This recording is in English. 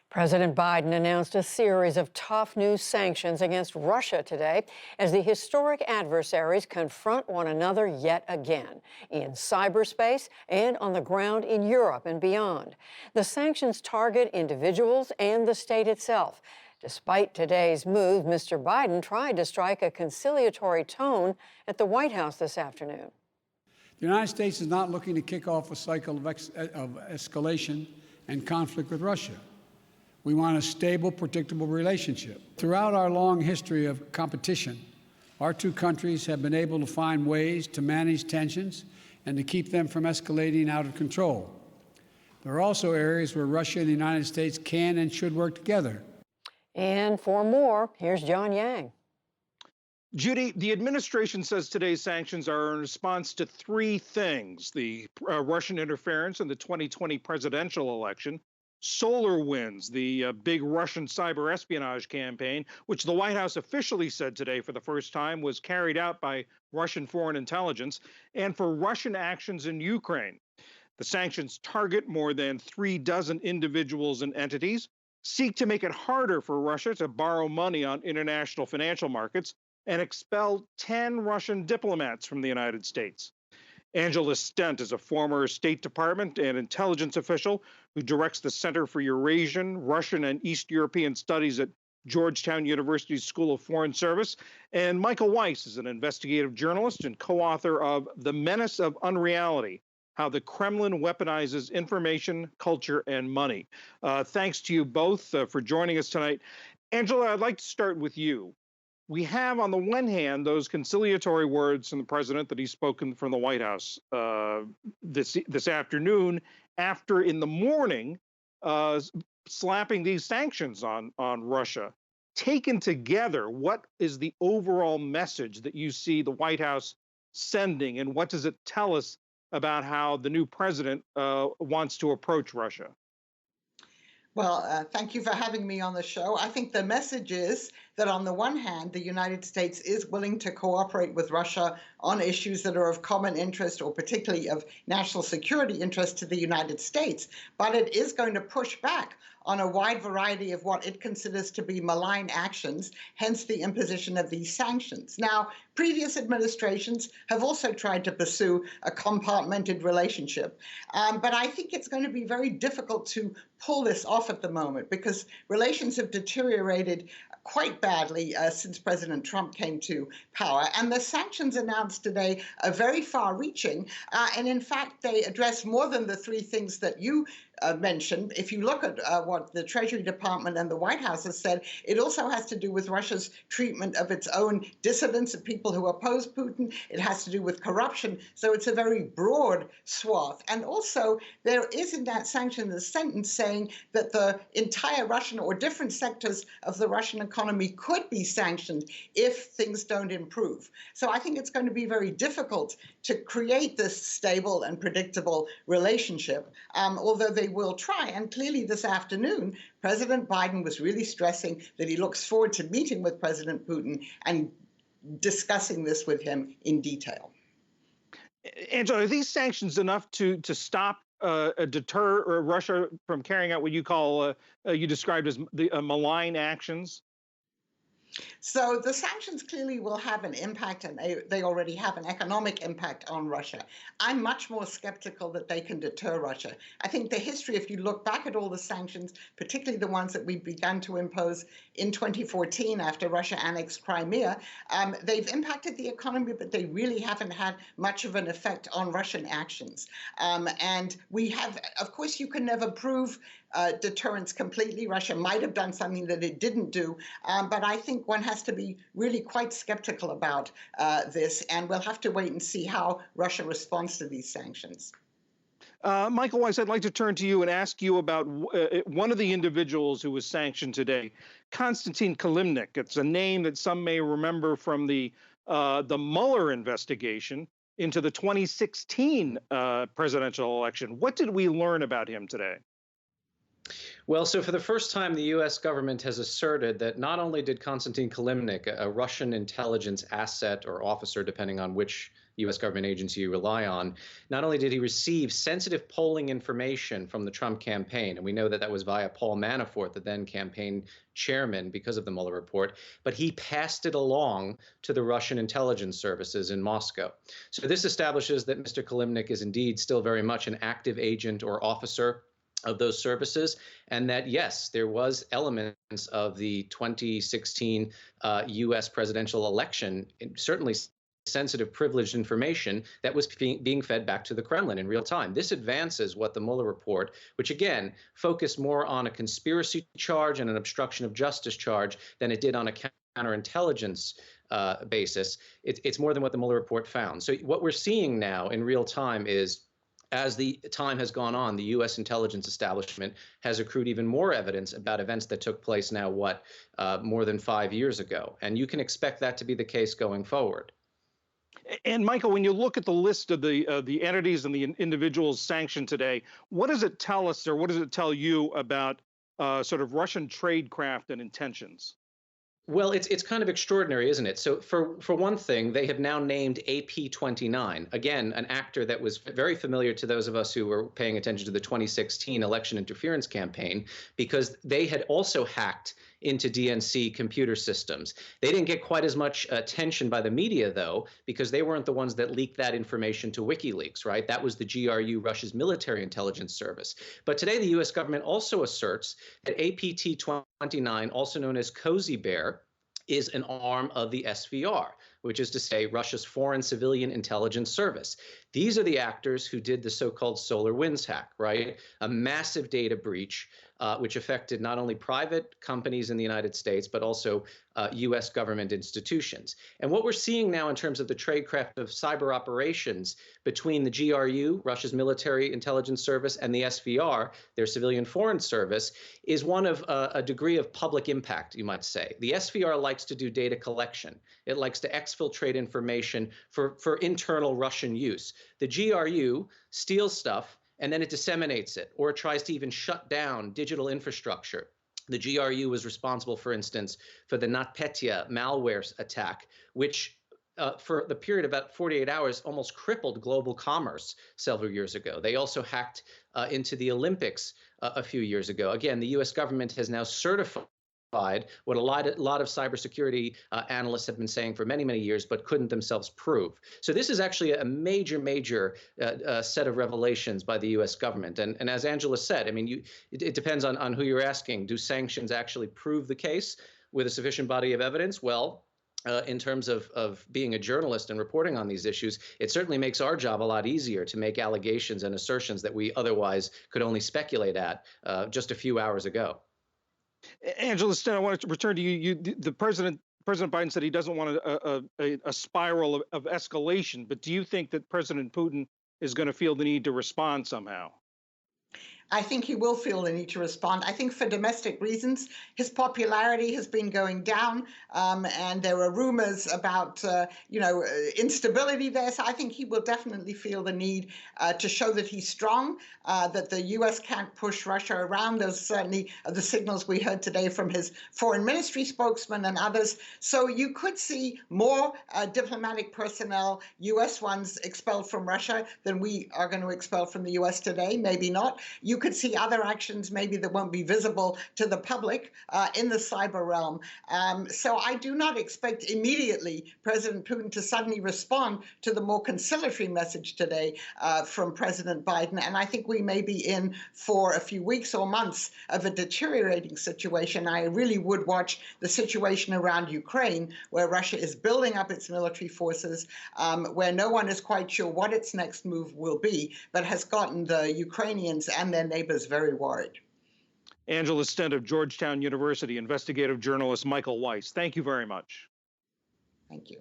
President Biden announced a series of tough new sanctions against Russia today as the historic adversaries confront one another yet again in cyberspace and on the ground in Europe and beyond. The sanctions target individuals and the state itself. Despite today's move, Mr. Biden tried to strike a conciliatory tone at the White House this afternoon. The United States is not looking to kick off a cycle of escalation and conflict with Russia. We want a stable, predictable relationship. Throughout our long history of competition, our two countries have been able to find ways to manage tensions and to keep them from escalating out of control. There are also areas where Russia and the United States can and should work together. And for more, here's John Yang. Judy, the administration says today's sanctions are in response to three things: the Russian interference in the 2020 presidential election, SolarWinds, the big Russian cyber espionage campaign, which the White House officially said today for the first time was carried out by Russian foreign intelligence, and for Russian actions in Ukraine. The sanctions target more than 36 individuals and entities, seek to make it harder for Russia to borrow money on international financial markets, and expel 10 Russian diplomats from the United States. Angela Stent is a former State Department and intelligence official who directs the Center for Eurasian, Russian, and East European Studies at Georgetown University's School of Foreign Service. And Michael Weiss is an investigative journalist and co-author of The Menace of Unreality: How the Kremlin Weaponizes Information, Culture, and Money. Thanks to you both for joining us tonight. Angela, I'd like to start with you. We have, on the one hand, those conciliatory words from the president that he's spoken from the White House this afternoon, after in the morning slapping these sanctions on Russia. Taken together, what is the overall message that you see the White House sending, and what does it tell us about how the new president wants to approach Russia? Well, thank you for having me on the show. I think the message is that on the one hand, the United States is willing to cooperate with Russia on issues that are of common interest or particularly of national security interest to the United States, but it is going to push back on a wide variety of what it considers to be malign actions, hence the imposition of these sanctions. Now, previous administrations have also tried to pursue a compartmented relationship, but I think it's going to be very difficult to pull this off at the moment because relations have deteriorated quite badly since President Trump came to power. And the sanctions announced today are very far-reaching, and in fact, they address more than the three things that you mentioned. If you look at what the Treasury Department and the White House has said, it also has to do with Russia's treatment of its own dissidents and people who oppose Putin. It has to do with corruption. So it's a very broad swath. And also, there is in that sanction the sentence saying that the entire Russian or different sectors of the Russian economy could be sanctioned if things don't improve. So I think it's going to be very difficult to create this stable and predictable relationship, although they will try. And clearly this afternoon, President Biden was really stressing that he looks forward to meeting with President Putin and discussing this with him in detail. Angela, are these sanctions enough to stop deter Russia from carrying out what you call you described as the malign actions? So the sanctions clearly will have an impact, and they already have an economic impact on Russia. I'm much more skeptical that they can deter Russia. I think the history, if you look back at all the sanctions, particularly the ones that we began to impose in 2014 after Russia annexed Crimea, they've impacted the economy, but they really haven't had much of an effect on Russian actions. And we have, of course, you can never prove deterrence completely. Russia might have done something that it didn't do, but I think one has to be really quite skeptical about this, and we'll have to wait and see how Russia responds to these sanctions. Michael Weiss, I'd like to turn to you and ask you about one of the individuals who was sanctioned today, Konstantin Kilimnik. It's a name that some may remember from the Mueller investigation into the 2016 presidential election. What did we learn about him today? Well, so for the first time, the U.S. government has asserted that not only did Konstantin Kilimnik, a Russian intelligence asset or officer, depending on which U.S. government agency you rely on, not only did he receive sensitive polling information from the Trump campaign, and we know that that was via Paul Manafort, the then campaign chairman, because of the Mueller report, but he passed it along to the Russian intelligence services in Moscow. So this establishes that Mr. Kilimnik is indeed still very much an active agent or officer of those services, and that, yes, there was elements of the 2016 U.S. presidential election, certainly sensitive, privileged information that was being fed back to the Kremlin in real time. This advances what the Mueller report, which again focused more on a conspiracy charge and an obstruction of justice charge than it did on a counterintelligence basis. It's more than what the Mueller report found. So what we're seeing now in real time is, as the time has gone on, the U.S. intelligence establishment has accrued even more evidence about events that took place now, more than 5 years ago. And you can expect that to be the case going forward. And Michael, when you look at the list of the entities and the individuals sanctioned today, what does it tell us, or what does it tell you about sort of Russian tradecraft and intentions? Well, it's kind of extraordinary, isn't it? So for one thing, they have now named AP29, again, an actor that was very familiar to those of us who were paying attention to the 2016 election interference campaign, because they had also hacked into DNC computer systems. They didn't get quite as much attention by the media, though, because they weren't the ones that leaked that information to WikiLeaks, right? That was the GRU, Russia's military intelligence service. But today, the U.S. government also asserts that APT-29, also known as Cozy Bear, is an arm of the SVR, which is to say Russia's Foreign Civilian Intelligence Service. These are the actors who did the so-called SolarWinds hack, right? A massive data breach, which affected not only private companies in the United States, but also U.S. government institutions. And what we're seeing now in terms of the tradecraft of cyber operations between the GRU, Russia's military intelligence service, and the SVR, their civilian foreign service, is one of a degree of public impact, you might say. The SVR likes to do data collection. It likes to exfiltrate information for internal Russian use. The GRU steals stuff, and then it disseminates it, or it tries to even shut down digital infrastructure. The GRU was responsible, for instance, for the NotPetya malware attack, which for the period of about 48 hours almost crippled global commerce several years ago. They also hacked into the Olympics a few years ago. Again, the U.S. government has now certified what a lot of cybersecurity analysts have been saying for many, many years, but couldn't themselves prove. So this is actually a major set of revelations by the U.S. government. And as Angela said, I mean, it depends on who you're asking. Do sanctions actually prove the case with a sufficient body of evidence? Well, in terms of being a journalist and reporting on these issues, it certainly makes our job a lot easier to make allegations and assertions that we otherwise could only speculate at just a few hours ago. Angela Sten, I wanted to return to you. The President Biden said he doesn't want a spiral of escalation, but do you think that President Putin is going to feel the need to respond somehow? I think he will feel the need to respond. I think for domestic reasons, his popularity has been going down, and there are rumors about, instability there. So I think he will definitely feel the need to show that he's strong, that the U.S. can't push Russia around. Those certainly are the signals we heard today from his foreign ministry spokesman and others. So you could see more diplomatic personnel, U.S. ones, expelled from Russia than we are going to expel from the U.S. today. Maybe not. You could see other actions maybe that won't be visible to the public in the cyber realm. So I do not expect immediately President Putin to suddenly respond to the more conciliatory message today from President Biden. And I think we may be in for a few weeks or months of a deteriorating situation. I really would watch the situation around Ukraine, where Russia is building up its military forces, where no one is quite sure what its next move will be, but has gotten the Ukrainians and their neighbors very worried. Angela Sten of Georgetown University, investigative journalist Michael Weiss. Thank you very much. Thank you.